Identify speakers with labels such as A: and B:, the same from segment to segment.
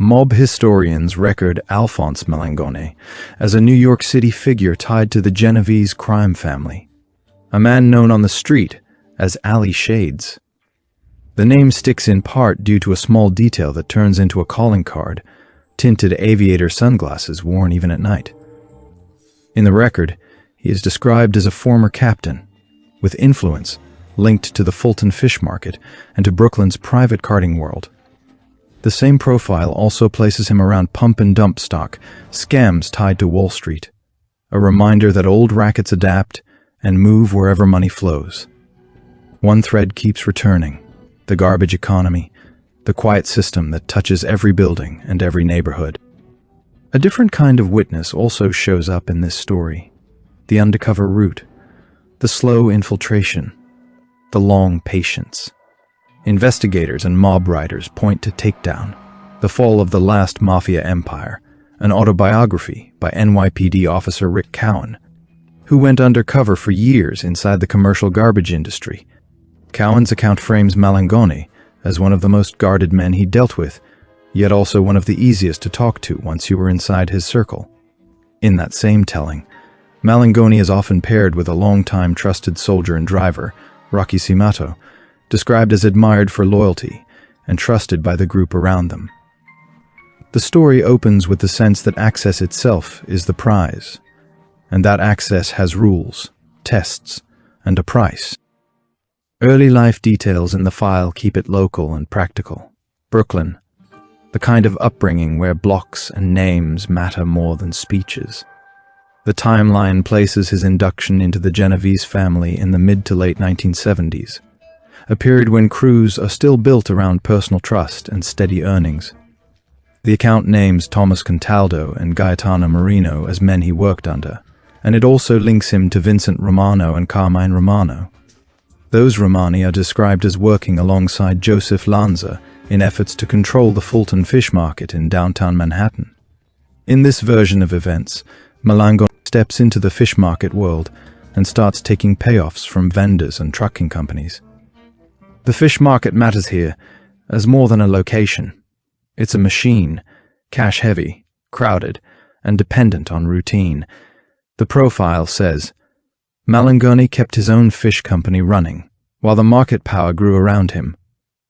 A: Mob historians record Alphonse Malangone as a New York City figure tied to the Genovese crime family, a man known on the street as Allie Shades. The name sticks in part due to a small detail that turns into a calling card: tinted aviator sunglasses worn even at night. In the record, he is described as a former captain, with influence linked to the Fulton Fish Market and to Brooklyn's private carding world. The same profile also places him around pump and dump stock, scams tied to Wall Street, a reminder that old rackets adapt and move wherever money flows. One thread keeps returning: the garbage economy, the quiet system that touches every building and every neighborhood. A different kind of witness also shows up in this story: the undercover route, the slow infiltration, the long patience. Investigators and mob writers point to Takedown, The Fall of the Last Mafia Empire, an autobiography by NYPD officer Rick Cowan, who went undercover for years inside the commercial garbage industry. Cowan's account frames Malangone as one of the most guarded men he dealt with, yet also one of the easiest to talk to once you were inside his circle. In that same telling, Malangone is often paired with a long-time trusted soldier and driver, Rocky Simato, described as admired for loyalty and trusted by the group around them. The story opens with the sense that access itself is the prize, and that access has rules, tests, and a price. Early life details in the file keep it local and practical. Brooklyn, the kind of upbringing where blocks and names matter more than speeches. The timeline places his induction into the Genovese family in the mid to late 1970s, a period when crews are still built around personal trust and steady earnings. The account names Thomas Contaldo and Gaetano Marino as men he worked under, and it also links him to Vincent Romano and Carmine Romano. Those Romani are described as working alongside Joseph Lanza in efforts to control the Fulton Fish Market in downtown Manhattan. In this version of events, Malangone steps into the fish market world and starts taking payoffs from vendors and trucking companies. The fish market matters here as more than a location. It's a machine, cash-heavy, crowded, and dependent on routine. The profile says, Malangone kept his own fish company running, while the market power grew around him,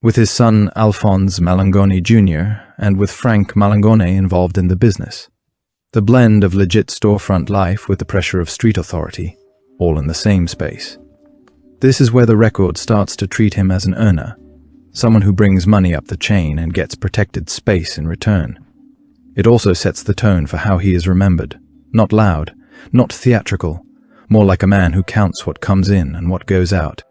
A: with his son Alphonse Malangone Jr. and with Frank Malangone involved in the business. The blend of legit storefront life with the pressure of street authority, all in the same space. This is where the record starts to treat him as an earner, someone who brings money up the chain and gets protected space in return. It also sets the tone for how he is remembered, not loud, not theatrical, more like a man who counts what comes in and what goes out.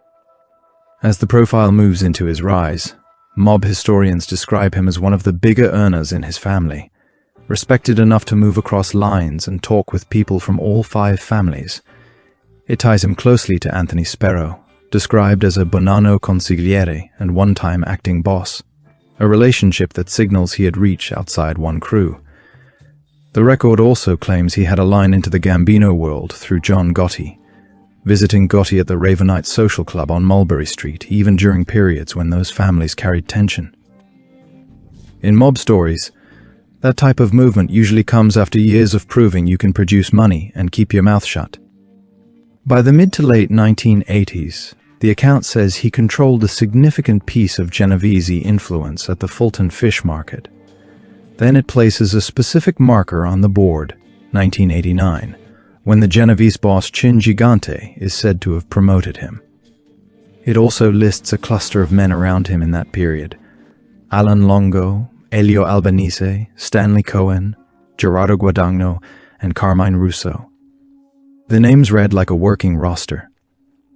A: As the profile moves into his rise, mob historians describe him as one of the bigger earners in his family, respected enough to move across lines and talk with people from all 5 families. It ties him closely to Anthony Sparrow, described as a Bonanno consigliere and one-time acting boss, a relationship that signals he had reach outside one crew. The record also claims he had a line into the Gambino world through John Gotti, visiting Gotti at the Ravenite Social Club on Mulberry Street, even during periods when those families carried tension. In mob stories, that type of movement usually comes after years of proving you can produce money and keep your mouth shut. By the mid to late 1980s, the account says he controlled a significant piece of Genovese influence at the Fulton Fish Market. Then it places a specific marker on the board, 1989, when the Genovese boss Chin Gigante is said to have promoted him. It also lists a cluster of men around him in that period: Alan Longo, Elio Albanese, Stanley Cohen, Gerardo Guadagno, and Carmine Russo. The names read like a working roster,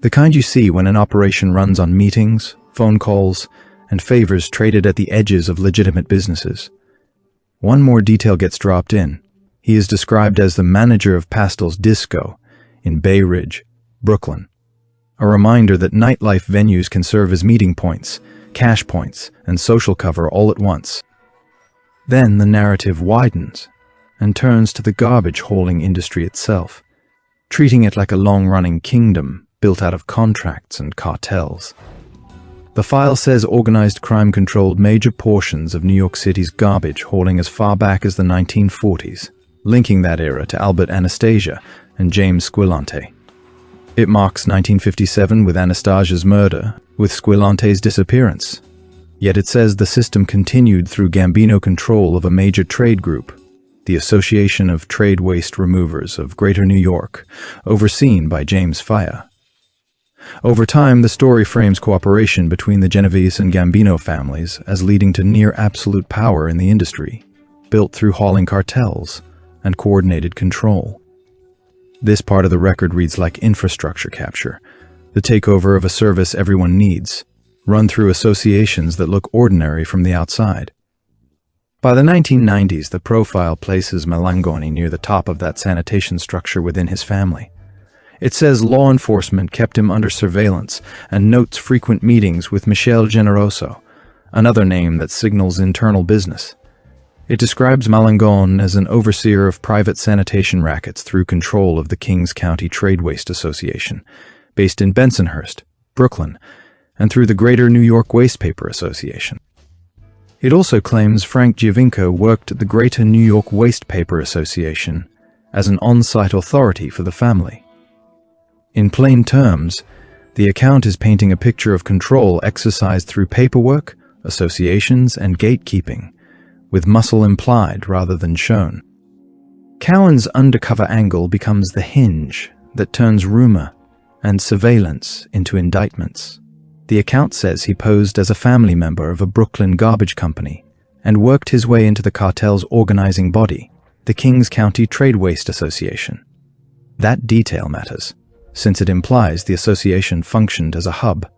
A: the kind you see when an operation runs on meetings, phone calls, and favors traded at the edges of legitimate businesses. One more detail gets dropped in. He is described as the manager of Pastel's Disco in Bay Ridge, Brooklyn, a reminder that nightlife venues can serve as meeting points, cash points, and social cover all at once. Then the narrative widens and turns to the garbage hauling industry itself, treating it like a long-running kingdom built out of contracts and cartels. The file says organized crime controlled major portions of New York City's garbage hauling as far back as the 1940s, linking that era to Albert Anastasia and James Squillante. It marks 1957 with Anastasia's murder, with Squillante's disappearance. Yet it says the system continued through Gambino control of a major trade group, the Association of Trade Waste Removers of Greater New York, overseen by James Faya. Over time, the story frames cooperation between the Genovese and Gambino families as leading to near absolute power in the industry, built through hauling cartels and coordinated control. This part of the record reads like infrastructure capture, the takeover of a service everyone needs, run through associations that look ordinary from the outside. By the 1990s, the profile places Malangoni near the top of that sanitation structure within his family. It says law enforcement kept him under surveillance and notes frequent meetings with Michele Generoso, another name that signals internal business. It describes Malangone as an overseer of private sanitation rackets through control of the Kings County Trade Waste Association, based in Bensonhurst, Brooklyn, and through the Greater New York Waste Paper Association. It also claims Frank Giovinco worked at the Greater New York Waste Paper Association as an on-site authority for the family. In plain terms, the account is painting a picture of control exercised through paperwork, associations, and gatekeeping, with muscle implied rather than shown. Cowan's undercover angle becomes the hinge that turns rumor and surveillance into indictments. The account says he posed as a family member of a Brooklyn garbage company and worked his way into the cartel's organizing body, the Kings County Trade Waste Association. That detail matters, since it implies the association functioned as a hub,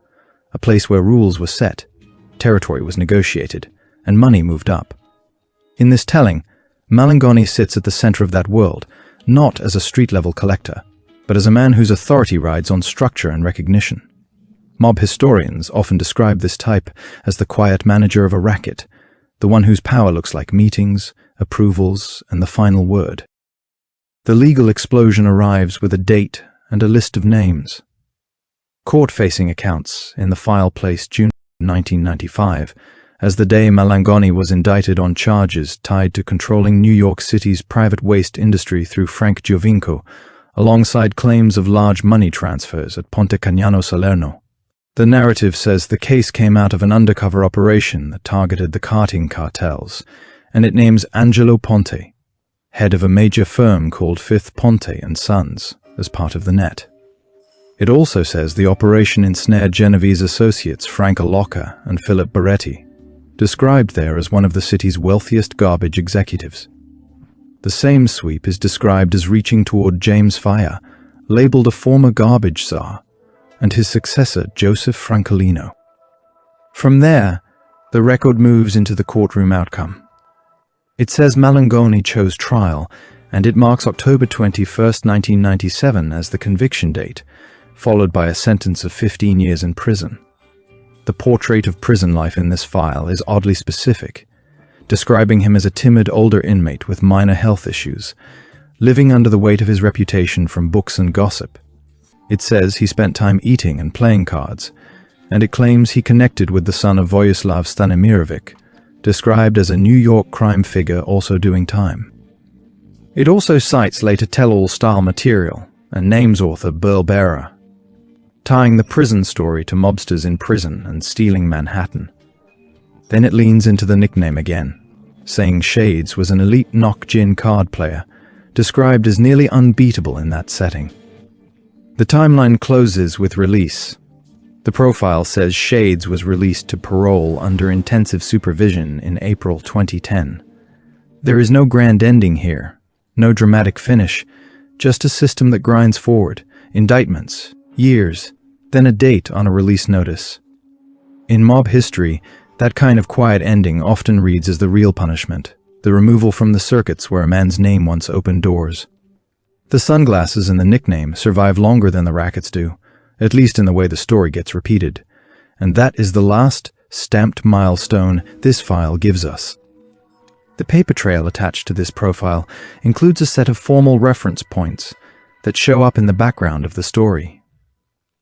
A: a place where rules were set, territory was negotiated, and money moved up. In this telling, Malangoni sits at the center of that world, not as a street-level collector, but as a man whose authority rides on structure and recognition. Mob historians often describe this type as the quiet manager of a racket, the one whose power looks like meetings, approvals, and the final word. The legal explosion arrives with a date and a list of names. Court-facing accounts in the file place June 1995, as the day Malangoni was indicted on charges tied to controlling New York City's private waste industry through Frank Giovinco, alongside claims of large money transfers at Ponte Cagnano Salerno. The narrative says the case came out of an undercover operation that targeted the carting cartels, and it names Angelo Ponte, head of a major firm called Fifth Ponte and Sons, as part of the net. It also says the operation ensnared Genovese associates Frank Alocca and Philip Baretti, described there as one of the city's wealthiest garbage executives. The same sweep is described as reaching toward James Faya, labeled a former garbage czar, and his successor Joseph Francolino. From there, the record moves into the courtroom outcome. It says Malangoni chose trial, and it marks October 21, 1997 as the conviction date, followed by a sentence of 15 years in prison. The portrait of prison life in this file is oddly specific, describing him as a timid older inmate with minor health issues, living under the weight of his reputation from books and gossip. It says he spent time eating and playing cards, and it claims he connected with the son of Vojislav Stanimirovic, described as a New York crime figure also doing time. It also cites later tell-all style material and names author Burl Barer, tying the prison story to mobsters in prison and stealing Manhattan. Then it leans into the nickname again, saying Shades was an elite knock-gin card player, described as nearly unbeatable in that setting. The timeline closes with release. The profile says Shades was released to parole under intensive supervision in April 2010. There is no grand ending here, no dramatic finish, just a system that grinds forward, indictments, years, then a date on a release notice. In mob history, that kind of quiet ending often reads as the real punishment, the removal from the circuits where a man's name once opened doors. The sunglasses and the nickname survive longer than the rackets do, at least in the way the story gets repeated. And that is the last, stamped milestone this file gives us. The paper trail attached to this profile includes a set of formal reference points that show up in the background of the story.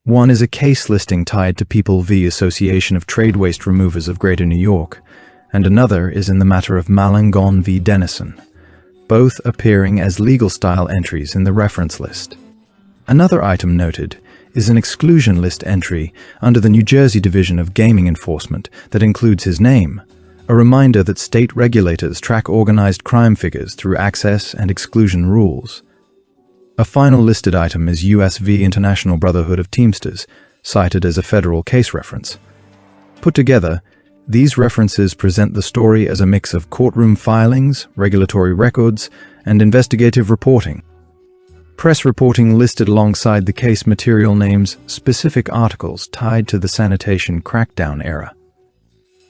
A: One is a case listing tied to People v. Association of Trade Waste Removers of Greater New York, and another is in the matter of Malangón v. Dennison, both appearing as legal-style entries in the reference list. Another item noted is an exclusion list entry under the New Jersey Division of Gaming Enforcement that includes his name, a reminder that state regulators track organized crime figures through access and exclusion rules. A final listed item is US v. International Brotherhood of Teamsters, cited as a federal case reference. Put together, these references present the story as a mix of courtroom filings, regulatory records, and investigative reporting. Press reporting listed alongside the case material names specific articles tied to the sanitation crackdown era.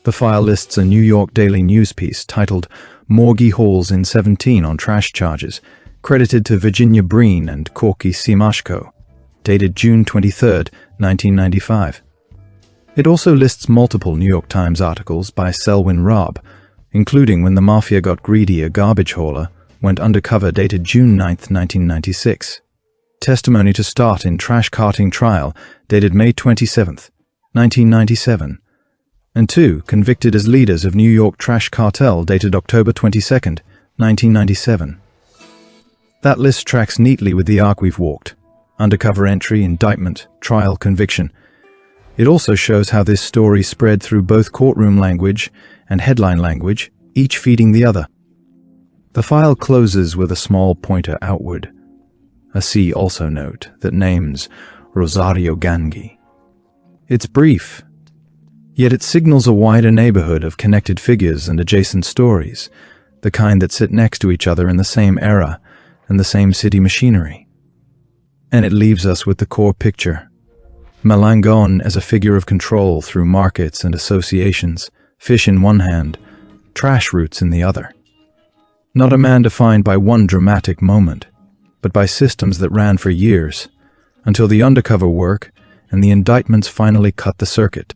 A: The file lists a New York Daily News piece titled "Morgie Hauls in 17 on Trash Charges," credited to Virginia Breen and Corky Simashko, dated June 23, 1995. It also lists multiple New York Times articles by Selwyn Robb, including When the Mafia Got Greedy, a garbage hauler went undercover, dated June 9, 1996. Testimony to start in trash carting trial, dated May 27, 1997. And 2 convicted as leaders of New York trash cartel, dated October 22, 1997. That list tracks neatly with the arc we've walked: undercover entry, indictment, trial, conviction. It also shows how this story spread through both courtroom language and headline language, each feeding the other. The file closes with a small pointer outward. A "See also" note that names Rosario Gangi. It's brief, yet it signals a wider neighborhood of connected figures and adjacent stories, the kind that sit next to each other in the same era and the same city machinery. And it leaves us with the core picture: Malangón as a figure of control through markets and associations, fish in one hand, trash routes in the other. Not a man defined by one dramatic moment, but by systems that ran for years, until the undercover work and the indictments finally cut the circuit.